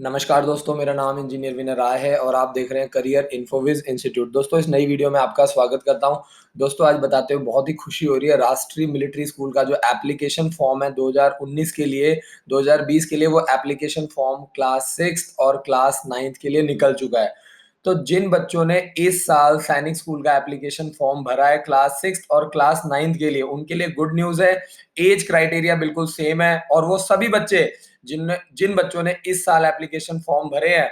नमस्कार दोस्तों, मेरा नाम इंजीनियर विनय राय है और आप देख रहे हैं करियर इन्फोविज इंस्टीट्यूट। दोस्तों, इस नई वीडियो में आपका स्वागत करता हूं। दोस्तों, आज बताते हुए बहुत ही खुशी हो रही है। राष्ट्रीय मिलिट्री स्कूल का जो एप्लीकेशन फॉर्म है 2019 के लिए 2020 के लिए, वो एप्लीकेशन फॉर्म क्लास 6 और क्लास 9 के लिए निकल चुका है। तो जिन बच्चों ने इस साल सैनिक स्कूल का एप्लीकेशन फॉर्म भरा है क्लास 6 और क्लास 9 के लिए, उनके लिए गुड न्यूज़ है। एज क्राइटेरिया बिल्कुल सेम है और वो सभी बच्चे जिन बच्चों ने इस साल एप्लीकेशन फॉर्म भरे हैं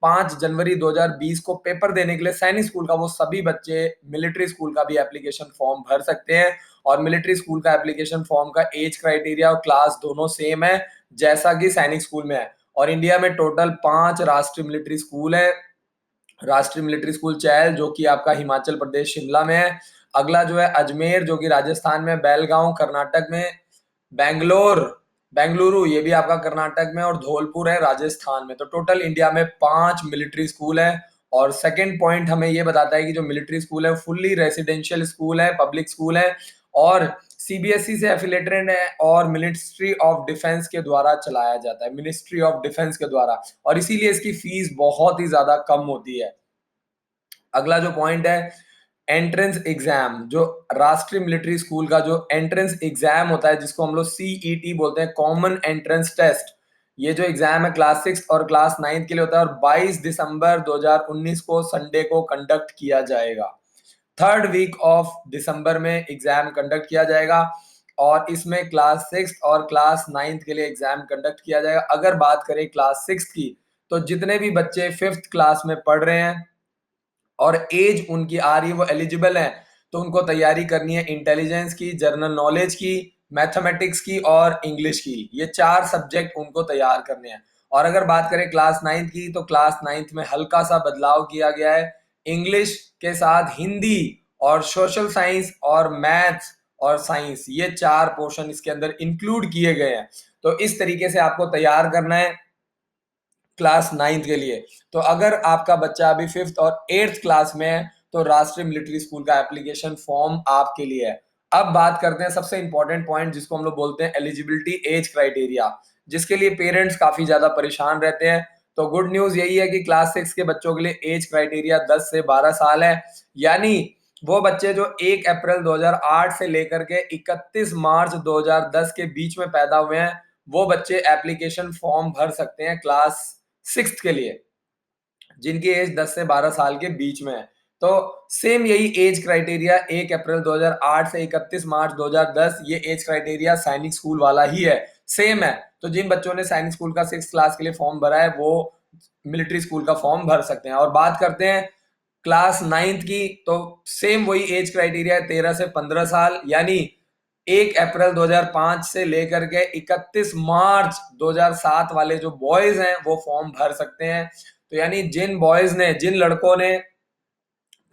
5 जनवरी 2020 को पेपर देने के लिए सैनिक स्कूल का, वो सभी बच्चे मिलिट्री स्कूल का भी एप्लीकेशन फॉर्म भर सकते हैं। और मिलिट्री स्कूल का एप्लीकेशन फॉर्म का एज क्राइटेरिया और क्लास दोनों सेम है जैसा कि सैनिक स्कूल में है। और इंडिया में टोटल 5 राष्ट्रीय मिलिट्री स्कूल है। राष्ट्रीय मिलिट्री स्कूल चैल, जो कि आपका हिमाचल प्रदेश शिमला में है। अगला जो है अजमेर, जो कि राजस्थान में, बेलगांव कर्नाटक में, बैंगलोर बेंगलुरु ये भी आपका कर्नाटक में, और धौलपुर है राजस्थान में। तो टोटल इंडिया में 5 मिलिट्री स्कूल है। और सेकंड पॉइंट हमें ये बताता है कि जो मिलिट्री स्कूल है फुल्ली रेसिडेंशियल स्कूल है, पब्लिक स्कूल है और सीबीएसई से एफिलेटेड है और मिनिस्ट्री ऑफ डिफेंस के द्वारा चलाया जाता है, मिनिस्ट्री ऑफ डिफेंस के द्वारा, और इसीलिए इसकी फीस बहुत ही ज्यादा कम होती है। अगला जो पॉइंट है एंट्रेंस एग्जाम, जो राष्ट्रीय मिलिट्री स्कूल का जो एंट्रेंस एग्जाम होता है जिसको हम लोग सीईटी बोलते हैं, कॉमन एंट्रेंस टेस्ट, ये जो एग्जाम है क्लास 6 और क्लास 9 के लिए होता है और 22 दिसंबर 2019 को संडे को कंडक्ट किया जाएगा। थर्ड वीक ऑफ दिसंबर में एग्जाम कंडक्ट किया जाएगा और इसमें क्लास 6 और क्लास 9 के लिए एग्जाम कंडक्ट किया जाएगा। अगर बात करें क्लास 6 की, तो जितने भी बच्चे 5th क्लास में पढ़ रहे हैं और एज उनकी आ रही है, वो एलिजिबल है, तो उनको तैयारी करनी है इंटेलिजेंस की, जनरल नॉलेज की, मैथमेटिक्स की और इंग्लिश की। ये 4 सब्जेक्ट उनको तैयार करने हैं। और अगर बात करें क्लास 9 की, तो क्लास 9 में हल्का सा बदलाव किया गया है। इंग्लिश के साथ हिंदी और सोशल साइंस और मैथ्स और साइंस, ये 4 पोर्शन इसके अंदर इंक्लूड किए गए हैं। तो इस तरीके से आपको तैयार करना है क्लास 9 के लिए। तो अगर आपका बच्चा अभी 5th और 8th क्लास में है, तो राष्ट्रीय मिलिट्री स्कूल का एप्लीकेशन फॉर्म आपके लिए है। अब बात करते हैं सबसे इंपॉर्टेंट पॉइंट, जिसको हम लोग बोलते हैं एलिजिबिलिटी एज क्राइटेरिया, जिसके लिए पेरेंट्स काफी ज्यादा परेशान रहते हैं। तो गुड न्यूज यही है कि क्लास 6 के बच्चों के लिए एज क्राइटेरिया 10 से 12 साल है। यानी वो बच्चे जो 1 अप्रैल 2008 से लेकर के 31 मार्च 2010 के बीच में पैदा हुए हैं, वो बच्चे एप्लीकेशन फॉर्म भर सकते हैं क्लास 6 के लिए, जिनकी एज 10 से 12 साल के बीच में है। तो सेम यही एज क्राइटेरिया 1 अप्रैल 2008 से 31 मार्च 2010, ये एज क्राइटेरिया सैनिक स्कूल वाला ही है, सेम है। तो जिन बच्चों ने सैनिक स्कूल का 6th क्लास के लिए फॉर्म भरा है, वो मिलिट्री स्कूल का फॉर्म भर सकते हैं। और बात करते हैं क्लास 9 की, तो सेम वही एज क्राइटेरिया है, 13 से 15 साल। यानी 1 अप्रैल 2005 से लेकर के 31 मार्च 2007 वाले जो बॉयज हैं, वो फॉर्म भर सकते हैं। तो यानी जिन लड़कों ने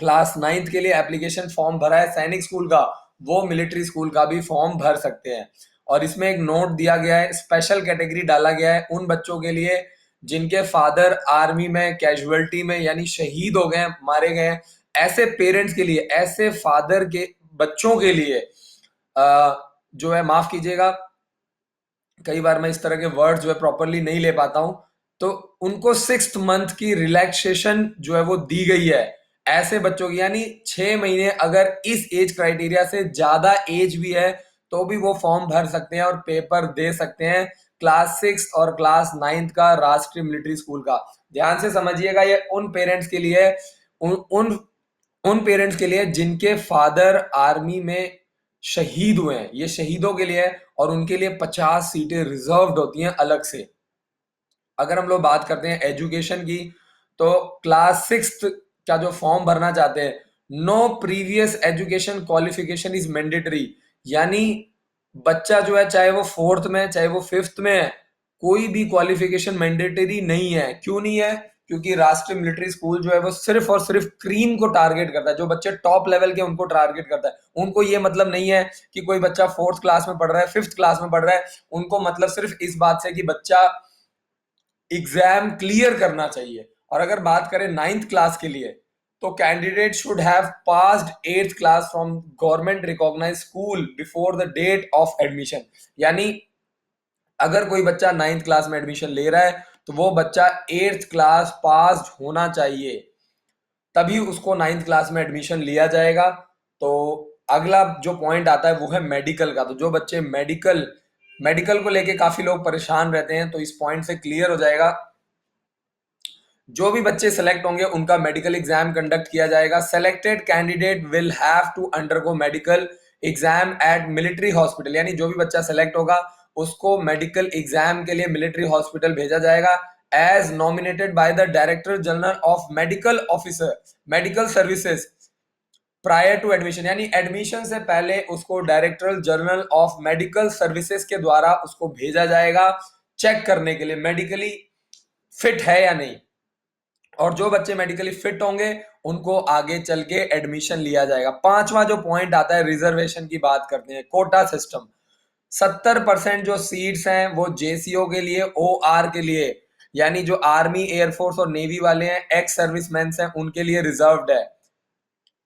क्लास 9 के लिए एप्लीकेशन फॉर्म भरा है सैनिक स्कूल का, वो मिलिट्री स्कूल का भी फॉर्म भर सकते हैं। और इसमें एक नोट दिया गया है, स्पेशल कैटेगरी डाला गया है उन बच्चों के लिए जिनके फादर आर्मी में कैजुअलिटी में यानी शहीद हो गए, मारे गए। ऐसे पेरेंट्स के लिए, ऐसे फादर के बच्चों के लिए जो है, माफ कीजिएगा, कई बार मैं इस तरह के वर्ड्स जो है प्रॉपरली नहीं ले पाता हूं, तो उनको 6th मंथ की रिलैक्सेशन जो है वो दी गई है ऐसे बच्चों की। यानी 6 महीने अगर इस एज क्राइटेरिया से ज्यादा एज भी है, तो भी वो फॉर्म भर सकते हैं और पेपर दे सकते हैं क्लास 6 और क्लास 9 का राष्ट्रीय मिलिट्री स्कूल का। ध्यान से समझिएगा, ये उन पेरेंट्स के लिए, उन उन उन पेरेंट्स के लिए जिनके फादर आर्मी में शहीद हुए हैं, ये शहीदों के लिए है और उनके लिए 50 सीटें रिजर्व्ड होती हैं अलग से। अगर हम लोग बात करते हैं एजुकेशन की, तो क्लास 6 का जो फॉर्म भरना चाहते हैं, no previous education qualification is mandatory. यानी बच्चा जो है, चाहे वो 4th में चाहे वो 5th में है, कोई भी क्वालिफिकेशन मैंडेटरी नहीं है। क्यों नहीं है? क्योंकि राष्ट्रीय मिलिट्री स्कूल जो है वो सिर्फ और सिर्फ क्रीम को टारगेट करता है, जो बच्चे टॉप लेवल के उनको टारगेट करता है। उनको ये मतलब नहीं है कि कोई बच्चा 4th क्लास में पढ़ रहा है, 5th क्लास में पढ़ रहा है, उनको मतलब सिर्फ इस बात से कि बच्चा एग्जाम क्लियर करना चाहिए। और अगर बात करें 9th क्लास के लिए, तो candidate should have passed 8th class from government recognised school before the date of admission. यानी अगर कोई बच्चा 9th क्लास में एडमिशन ले रहा है, तो वो बच्चा 8th क्लास पास होना चाहिए, तभी उसको 9th क्लास में एडमिशन लिया जाएगा। तो अगला जो पॉइंट आता है वो है मेडिकल का। तो जो बच्चे मेडिकल मेडिकल को लेके काफी लोग परेशान रहते हैं, तो इस पॉइंट से क्लियर हो जाएगा। जो भी बच्चे सेलेक्ट होंगे उनका मेडिकल एग्जाम कंडक्ट किया जाएगा। Selected candidate will have to undergo medical exam at military hospital, यानी जो भी बच्चा सेलेक्ट होगा उसको मेडिकल एग्जाम के लिए मिलिट्री हॉस्पिटल भेजा जाएगा, as nominated by the director general of medical officer medical services prior to admission, यानी एडमिशन से पहले उसको director general of medical services के द्वारा उसको भेजा जाएगा चेक करने के लिए मेडिकली फिट है या नहीं। और जो बच्चे मेडिकली फिट होंगे उनको आगे चल के एडमिशन लिया जाएगा। पांचवा जो पॉइंट आता है रिजर्वेशन की बात करते हैं, कोटा सिस्टम। 70% जो सीट्स हैं वो जेसीओ के लिए, ओआर के लिए, यानी जो आर्मी एयरफोर्स और नेवी वाले हैं, एक्स सर्विसमैन हैं, उनके लिए रिजर्व्ड है।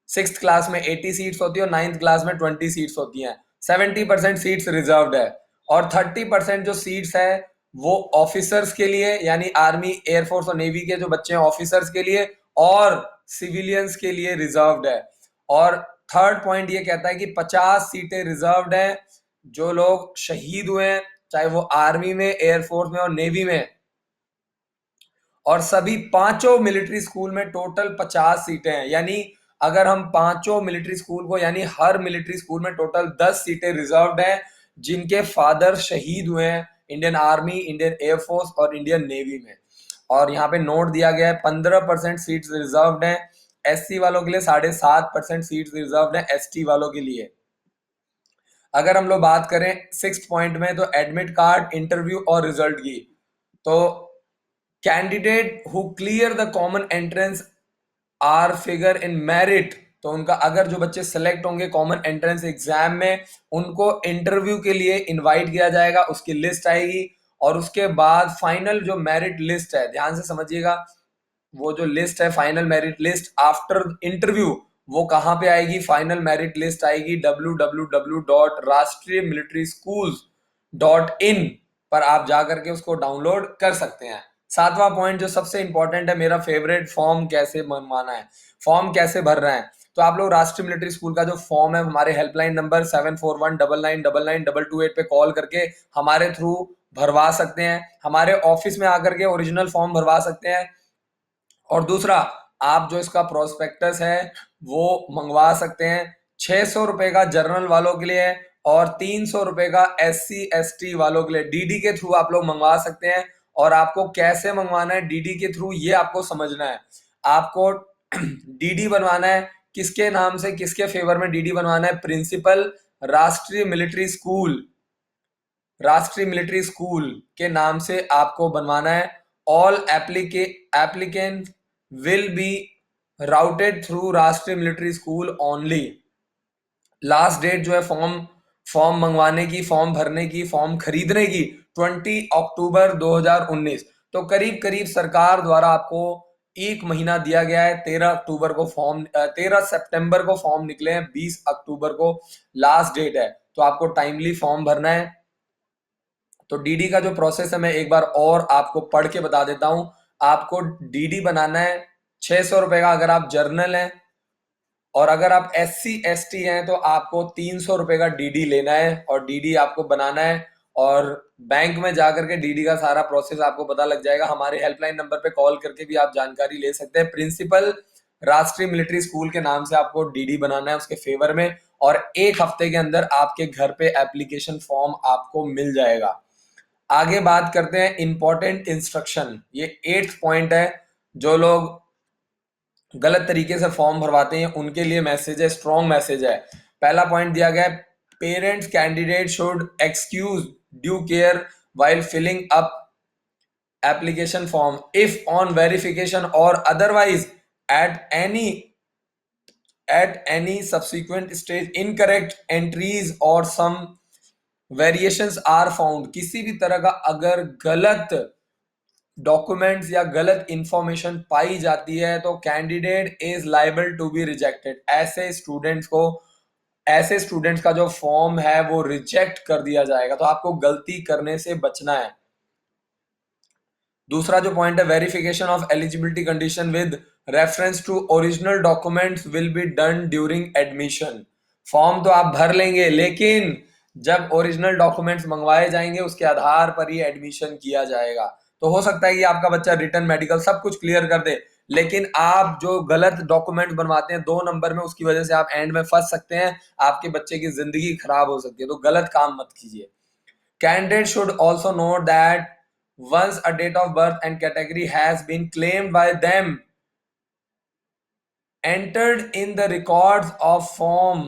6th क्लास में 80 सीट्स होती है और 9th क्लास में 20 सीट्स होती हैं। 70% सीट्स रिजर्व्ड है। और 30% जो सीट्स है वो ऑफिसर्स के लिए, यानी आर्मी एयरफोर्स और नेवी के जो बच्चे हैं ऑफिसर्स के लिए, और सिविलियंस के लिए रिजर्व्ड है। और थर्ड पॉइंट ये कहता है कि 50 सीटें रिजर्व्ड हैं जो लोग शहीद हुए हैं, चाहे वो आर्मी में, एयरफोर्स में और नेवी में। और सभी पांचों मिलिट्री स्कूल में टोटल 50 सीटें हैं, यानी अगर हम पांचों मिलिट्री स्कूल को, यानी हर मिलिट्री स्कूल में टोटल 10 सीटें रिजर्व्ड हैं जिनके फादर शहीद हुए हैं इंडियन आर्मी, इंडियन एयरफोर्स और इंडियन नेवी में। और यहाँ पे नोट दिया गया है 15% सीट्स रिजर्व्ड हैं एससी वालों के लिए, 7.5% सीट्स रिजर्व्ड हैं एसटी वालों के लिए। अगर हम लोग बात करें 6th पॉइंट में, तो एडमिट कार्ड, इंटरव्यू और रिजल्ट की, तो candidate who clear the common entrance are figure in merit, तो उनका अगर जो बच्चे सेलेक्ट होंगे कॉमन एंट्रेंस एग्जाम में, उनको इंटरव्यू के लिए इनवाइट किया जाएगा, उसकी लिस्ट आएगी। और उसके बाद फाइनल जो मेरिट लिस्ट है, ध्यान से समझिएगा, वो जो लिस्ट है final merit list after interview, वो कहां पे आएगी? फाइनल मेरिट लिस्ट आएगी www.rastriya military schools.in पर आप जाकर के उसको डाउनलोड कर सकते हैं। सातवां पॉइंट जो सबसे इंपॉर्टेंट है, मेरा फेवरेट, फॉर्म कैसे बनवाना है, फॉर्म कैसे भर रहे हैं। तो आप लोग राष्ट्रीय मिलिट्री स्कूल का जो फॉर्म है हमारे हेल्पलाइन नंबर 7419999988 पे कॉल करके हमारे थ्रू भरवा सकते हैं, हमारे ऑफिस में आकर के ओरिजिनल फॉर्म भरवा सकते हैं। और दूसरा, आप जो इसका प्रोस्पेक्टस है वो मंगवा सकते हैं। 600 रुपए का जर्नल वालों के लिए है और 300 रुपए का SC ST वालों के लिए। डीडी के थ्रू आप लोग मंगवा सकते हैं। और आपको कैसे मंगवाना है डीडी के थ्रू, ये आपको समझना है। आपको डीडी बनवाना है किसके नाम से, किसके फेवर में डीडी बनवाना है? प्रिंसिपल राष्ट्रीय मिलिट्री स्कूल के नाम से आपको बनवाना है। All applicant will be routed through Rashtriya military school only. Last date जो है फॉर्म मंगवाने की, फॉर्म भरने की, फॉर्म खरीदने की 20 अक्टूबर 2019। तो करीब करीब सरकार द्वारा आपको एक महीना दिया गया है। 13 सितंबर को फॉर्म निकले हैं, 20 अक्टूबर को लास्ट डेट है, तो आपको टाइमली फॉर्म भरना है। तो डीडी का जो प्रोसेस है मैं एक बार और आपको पढ़ के बता देता हूं। आपको डीडी बनाना है 600 रुपए का अगर आप जर्नल हैं, और अगर आप SC ST हैं तो आपको 300 रुपए का डीडी लेना है और डीडी आपको बनाना है। और बैंक में जाकर के डीडी का सारा प्रोसेस आपको पता लग जाएगा। हमारे हेल्पलाइन नंबर पे कॉल करके भी आप जानकारी ले सकते हैं। प्रिंसिपल राष्ट्रीय मिलिट्री स्कूल के नाम से आपको डीडी बनाना है उसके फेवर में, और एक हफ्ते के अंदर आपके घर पे एप्लीकेशन फॉर्म आपको मिल जाएगा। आगे बात करते हैं इंपॉर्टेंट इंस्ट्रक्शन। ये 8th पॉइंट है। जो लोग गलत तरीके से फॉर्म भरवाते हैं उनके लिए मैसेज है, स्ट्रॉन्ग मैसेज है। पहला पॉइंट दिया गया है, parents candidate should excuse due care while filling up application form if on verification or otherwise at any subsequent stage incorrect entries or some variations are found। किसी भी तरह का अगर गलत डॉक्यूमेंट्स या गलत इंफॉर्मेशन पाई जाती है तो candidate is liable to be rejected. ऐसे स्टूडेंट्स का जो फॉर्म है वो रिजेक्ट कर दिया जाएगा। तो आपको गलती करने से बचना है। दूसरा जो पॉइंट है, verification of eligibility condition with reference to original documents will be done during admission. Form तो आप भर लेंगे, लेकिन जब ओरिजिनल डॉक्यूमेंट्स मंगवाए जाएंगे उसके आधार पर ही एडमिशन किया जाएगा। तो हो सकता है कि आपका बच्चा रिटर्न मेडिकल सब कुछ क्लियर कर दे, लेकिन आप जो गलत डॉक्यूमेंट बनवाते हैं 2 नंबर में, उसकी वजह से आप एंड में फंस सकते हैं, आपके बच्चे की जिंदगी खराब हो सकती है। तो गलत काम मत कीजिए। Candidate should also note that once a date of birth and category has been claimed by them, entered in the records of form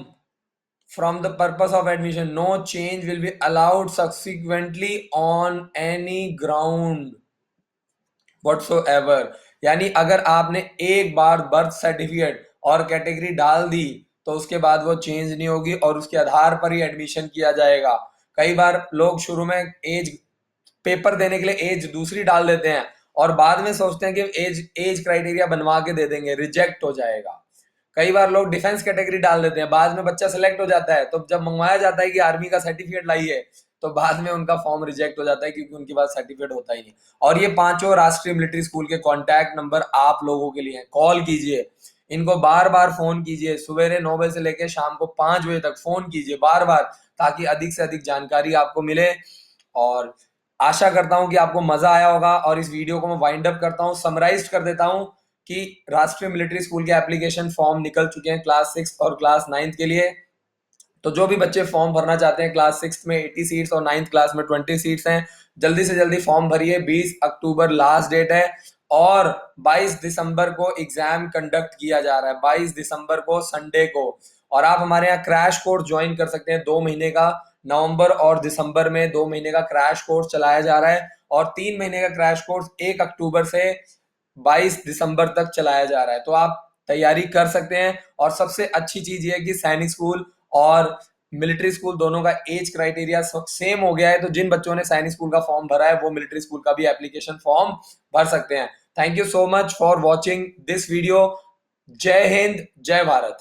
from the purpose of admission, no change will be allowed subsequently on any ground whatsoever। यानी अगर आपने एक बार birth certificate और category डाल दी तो उसके बाद वो चेंज नहीं होगी और उसके आधार पर ही एडमिशन किया जाएगा। कई बार लोग शुरू में एज पेपर देने के लिए एज दूसरी डाल देते हैं और बाद में सोचते हैं कि एज एज क्राइटेरिया बनवा के दे देंगे, रिजेक्ट हो जाएगा। कई बार लोग डिफेंस कैटेगरी डाल देते हैं, बाद में बच्चा सेलेक्ट हो जाता है, तो जब मंगवाया जाता है कि आर्मी का सर्टिफिकेट लाइए, तो बाद में उनका फॉर्म रिजेक्ट हो जाता है क्योंकि उनके पास सर्टिफिकेट होता ही नहीं। और ये 5 राष्ट्रीय मिलिट्री स्कूल के कॉन्टैक्ट नंबर आप लोगों के लिए हैं, कॉल कीजिए, इनको बार बार फोन कीजिए, सवेरे 9 बजे से लेकर शाम को 5 बजे तक फोन कीजिए बार बार, ताकि अधिक से अधिक जानकारी आपको मिले। और आशा करता हूं कि आपको मजा आया होगा। और इस वीडियो को मैं वाइंड अप करता हूं, समराइज कर देता हूं कि राष्ट्रीय मिलिट्री स्कूल के एप्लीकेशन फॉर्म निकल चुके हैं क्लास 6 और क्लास 9 के लिए। तो जो भी बच्चे फॉर्म भरना चाहते हैं, क्लास 6 में 80 सीट्स और 9th क्लास में 20 सीट्स हैं, जल्दी से जल्दी फॉर्म भरिए। 20 अक्टूबर लास्ट डेट है और 22 दिसंबर को एग्जाम कंडक्ट किया जा रहा है, 22 दिसंबर को संडे को। और आप हमारे यहाँ क्रैश कोर्स ज्वाइन कर सकते हैं 2 महीने का, नवंबर और दिसंबर में 2 महीने का क्रैश कोर्स चलाया जा रहा है और 3 महीने का क्रैश कोर्स 1 अक्टूबर से 22 दिसंबर तक चलाया जा रहा है। तो आप तैयारी कर सकते हैं। और सबसे अच्छी चीज ये है कि सैनिक स्कूल और मिलिट्री स्कूल दोनों का एज क्राइटेरिया सेम हो गया है, तो जिन बच्चों ने सैनिक स्कूल का फॉर्म भरा है वो मिलिट्री स्कूल का भी एप्लीकेशन फॉर्म भर सकते हैं। Thank you so much for watching this video. जय हिंद, जय भारत।